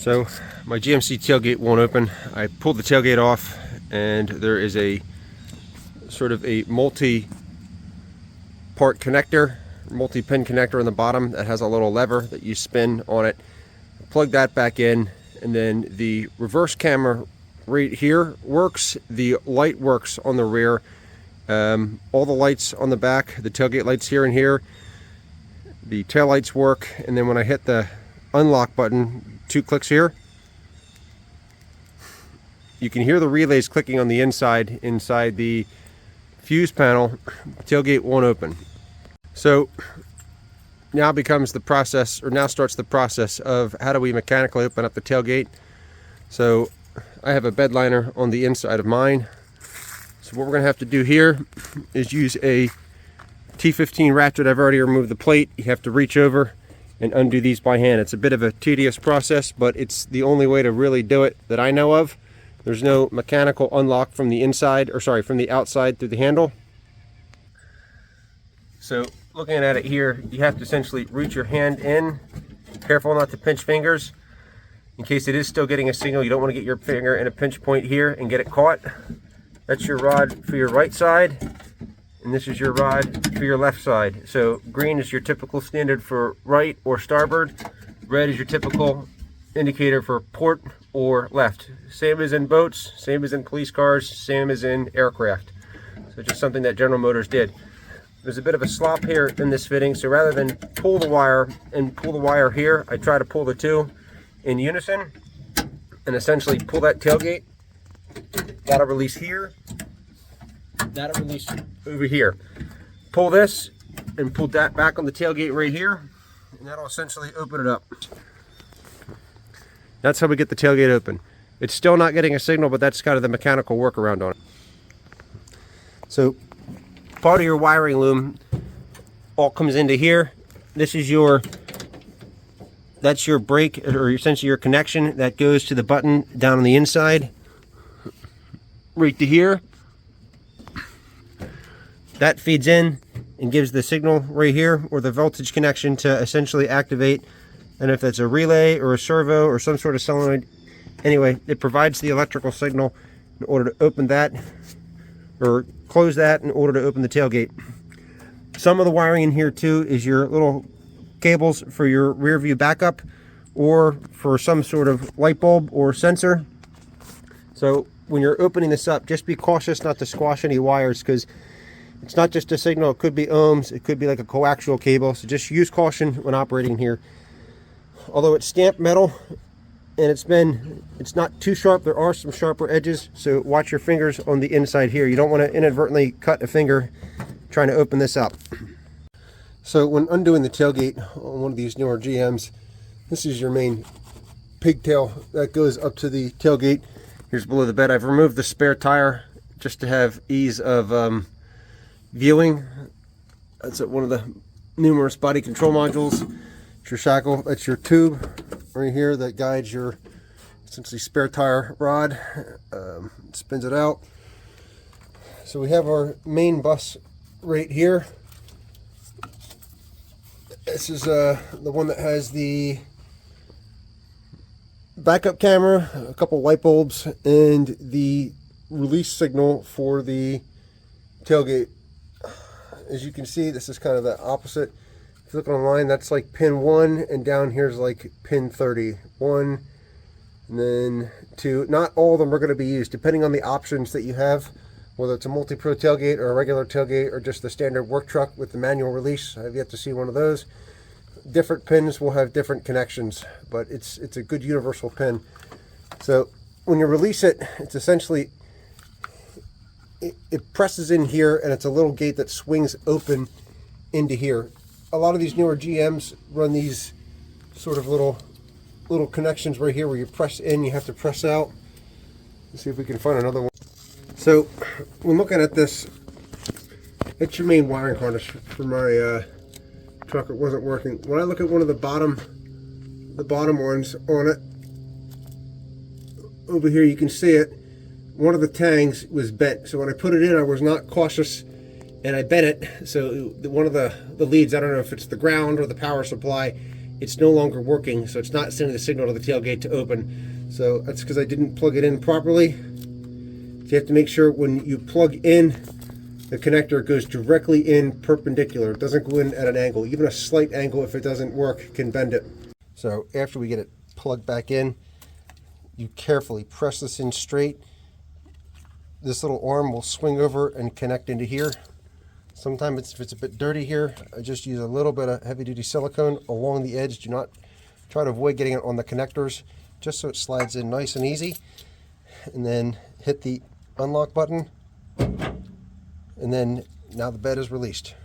So my GMC tailgate won't open. I pulled the tailgate off, and there is a sort of a multi-part connector, multi-pin connector on the bottom that has a little lever that you spin on it. Plug that back in, and then the reverse camera right here works. The light works on the rear. All the lights on the back, the tailgate lights here and here, the tail lights work, and then when I hit the unlock button, 2 clicks here, you can hear the relays clicking on the inside the fuse panel. Tailgate won't open. So now becomes the process, or now starts the process of how do we mechanically open up the tailgate. So I have a bed liner on the inside of mine. So what we're going to have to do here is use a T15 ratchet. I've already removed the plate. You have to reach over and undo these by hand. It's a bit of a tedious process, but it's the only way to really do it that I know of. There's no mechanical unlock from the inside, or sorry, from the outside through the handle. So looking at it here, you have to essentially reach your hand in. Careful not to pinch fingers. In case it is still getting a signal, you don't want to get your finger in a pinch point here and get it caught. That's your rod for your right side, and this is your rod for your left side. So green is your typical standard for right or starboard. Red is your typical indicator for port or left. Same as in boats, same as in police cars, same as in aircraft. So just something that General Motors did. There's a bit of a slop here in this fitting, so rather than pull the wire and pull the wire here, I try to pull the two in unison and essentially pull that tailgate. That'll release here, that'll release over here. Pull this and pull that back on the tailgate right here, and that'll essentially open it up. That's how we get the tailgate open. It's still not getting a signal, but that's kind of the mechanical workaround on it. So part of your wiring loom all comes into here. This is that's your brake, or essentially your connection that goes to the button down on the inside, right to here. That feeds in and gives the signal right here, or the voltage connection to essentially activate. And if that's a relay or a servo or some sort of solenoid, anyway, it provides the electrical signal in order to open that, or close that in order to open the tailgate. Some of the wiring in here too is your little cables for your rear view backup, or for some sort of light bulb or sensor. So when you're opening this up, just be cautious not to squash any wires, because it's not just a signal, it could be ohms, it could be like a coaxial cable. So just use caution when operating here. Although it's stamped metal and it's not too sharp, there are some sharper edges, so watch your fingers on the inside here. You don't want to inadvertently cut a finger trying to open this up. So when undoing the tailgate on one of these newer GMs, this is your main pigtail that goes up to the tailgate. Here's below the bed. I've removed the spare tire just to have ease of viewing. That's one of the numerous body control modules. It's your shackle. That's your tube right here that guides your essentially spare tire rod. Spins it out. So we have our main bus right here. This is the one that has the backup camera, a couple light bulbs, and the release signal for the tailgate. As you can see, this is kind of the opposite. If you look online, that's like pin 1, and down here's like pin 30. 1, and then 2. Not all of them are going to be used, depending on the options that you have, whether it's a multi-pro tailgate or a regular tailgate or just the standard work truck with the manual release. I've yet to see one of those. Different pins will have different connections, but it's a good universal pin. So when you release it, it's essentially, it presses in here, and it's a little gate that swings open into here. A lot of these newer GMs run these sort of little connections right here where you press in, you have to press out. Let's see if we can find another one. So when looking at this, it's your main wiring harness for my truck. It wasn't working. When I look at one of the bottom ones on it, over here you can see it, one of the tangs was bent. So when I put it in, I was not cautious and I bent it. So one of the leads, I don't know if it's the ground or the power supply, it's no longer working, so it's not sending the signal to the tailgate to open. So that's because I didn't plug it in properly. So you have to make sure when you plug in the connector, it goes directly in perpendicular. It doesn't go in at an angle. Even a slight angle, if it doesn't work, can bend it. So after we get it plugged back in, you carefully press this in straight. This little arm will swing over and connect into here. Sometimes if it's a bit dirty here, I just use a little bit of heavy-duty silicone along the edge. Do not try to avoid getting it on the connectors, just so it slides in nice and easy. And then hit the unlock button, and then now the bed is released.